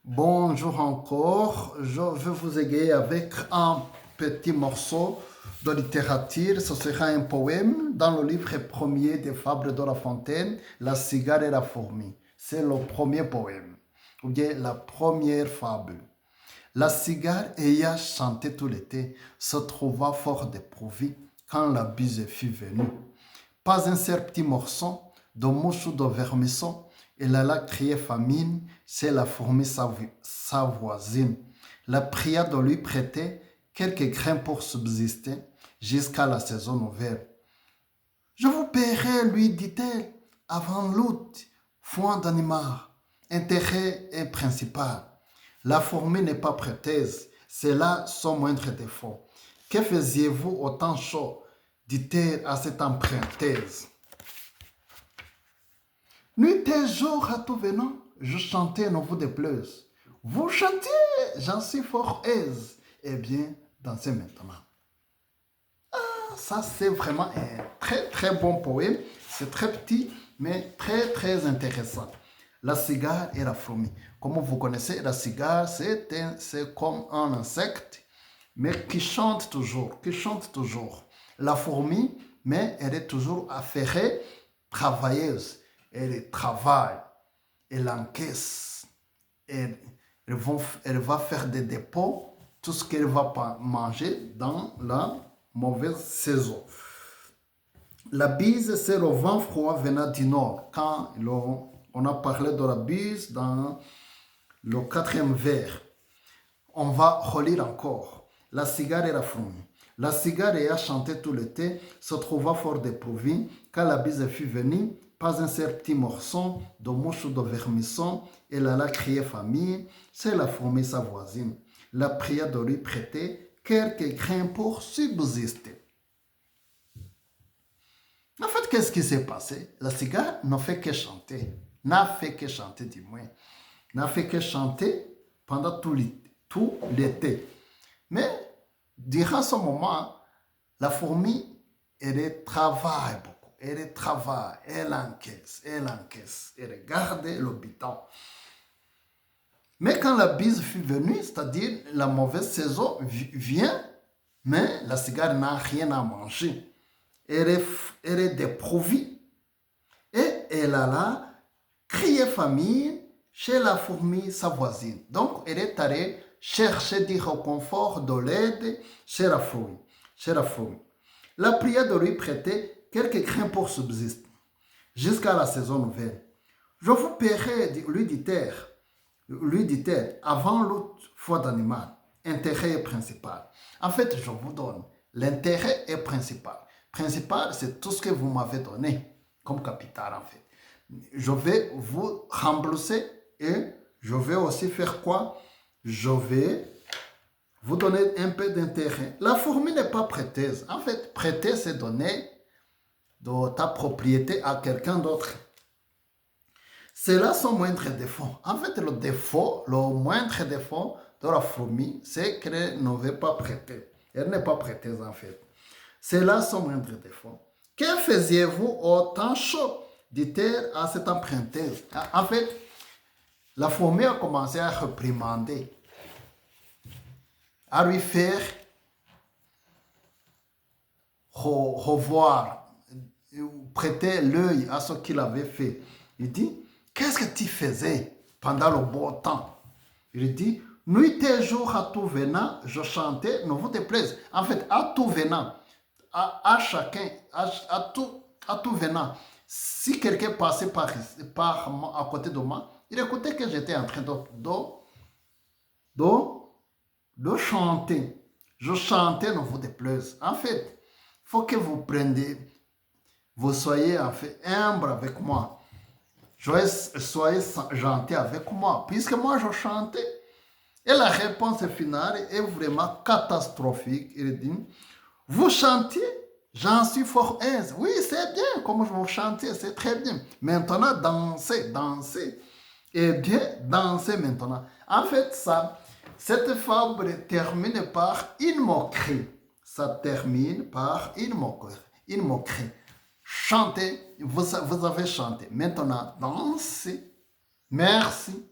Bonjour encore, je vais vous égayer avec un petit morceau de littérature. Ce sera un poème dans le livre premier des Fables de La Fontaine, La cigare et la fourmi. C'est le premier poème, ou bien la première fable. La cigare ayant chanté tout l'été se trouva fort dépourvue quand la bise fut venue. Pas un seul petit morceau de mouche ou de vermisseau. Elle alla crier famine chez la fourmi sa voisine. La pria de lui prêter quelques grains pour subsister jusqu'à la saison nouvelle. Je vous paierai, lui dit-elle, avant l'août, foin d'animal, intérêt est principal. La fourmi n'est pas prêteuse, c'est là son moindre défaut. Que faisiez-vous au temps chaud, dit-elle à cette emprunteuse. Nuit et jour à tout venant, je chantais ne vous déplaise. Vous chantez, j'en suis fort aise. Eh bien, dansez maintenant. Ça, c'est vraiment un très très bon poème. C'est très petit, mais très très intéressant. La cigare et la fourmi. Comme vous connaissez, la cigare, c'est comme un insecte, mais qui chante toujours, qui chante toujours. La fourmi, mais elle est toujours affairée, travailleuse. Elle travaille, elle encaisse, elle va faire des dépôts, tout ce qu'elle va manger dans la mauvaise saison. La bise, c'est le vent froid venant du nord. Quand on a parlé de la bise dans le quatrième vers, on va relire encore. La cigare et la fourmi. La cigare ayant chanté tout l'été se trouva fort dépourvue quand la bise fut venue. Pas un seul petit morceau de mouche ou de vermisson. Elle alla crier famille. C'est la fourmi sa voisine. La pria de lui prêter quelques grains pour subsister. En fait, qu'est-ce qui s'est passé? La cigare n'a fait que chanter. N'a fait que chanter, du moins. N'a fait que chanter pendant tout l'été. Mais, durant ce moment, la fourmi, elle travaille beaucoup. Elle travaille, elle encaisse, elle garde le bidon. Mais quand la bise fut venue, c'est-à-dire la mauvaise saison vient, mais la cigare n'a rien à manger. Elle est dépourvue et elle alla crier famille chez la fourmi, sa voisine. Donc, elle est allée chercher du réconfort, de l'aide chez la fourmi. La pria de lui prêter quelques grains pour subsister jusqu'à la saison nouvelle. Je vous paierai, lui dit-elle, avant l'autre foi d'animal. Intérêt est principal. En fait, je vous donne. L'intérêt est principal. Principal, c'est tout ce que vous m'avez donné comme capital, en fait. Je vais vous rembourser et je vais aussi faire quoi? Je vais vous donner un peu d'intérêt. La fourmi n'est pas prêteuse. En fait, prêter, c'est donner de ta propriété à quelqu'un d'autre. C'est là son moindre défaut. En fait, le moindre défaut de la fourmi, c'est qu'elle ne veut pas prêter. Elle n'est pas prêteuse, en fait. C'est là son moindre défaut. Que faisiez-vous au temps chaud? Dit-elle à cette emprunteuse. En fait, la fourmi a commencé à réprimander, à lui faire revoir, prêter l'œil à ce qu'il avait fait. Il dit, qu'est-ce que tu faisais pendant le beau temps? Il dit, nuit et jour à tout venant, je chantais, ne vous déplaise. En fait, à tout venant, à chacun, à tout venant. Si quelqu'un passait à côté de moi, il écoutait que j'étais en train de chanter. Je chantais, ne vous déplaise. En fait, il faut que vous soyez en fait humble avec moi. Soyez gentil avec moi, puisque moi je chantais. Et la réponse finale est vraiment catastrophique. Il dit, vous chantiez, j'en suis fort aise. Oui, c'est bien, comme vous chantez, c'est très bien. Maintenant, dansez. Eh bien, dansez maintenant. En fait, cette fable termine par une moquerie. Ça termine par une moquerie. Chantez, vous avez chanté. Maintenant, dansez. Merci.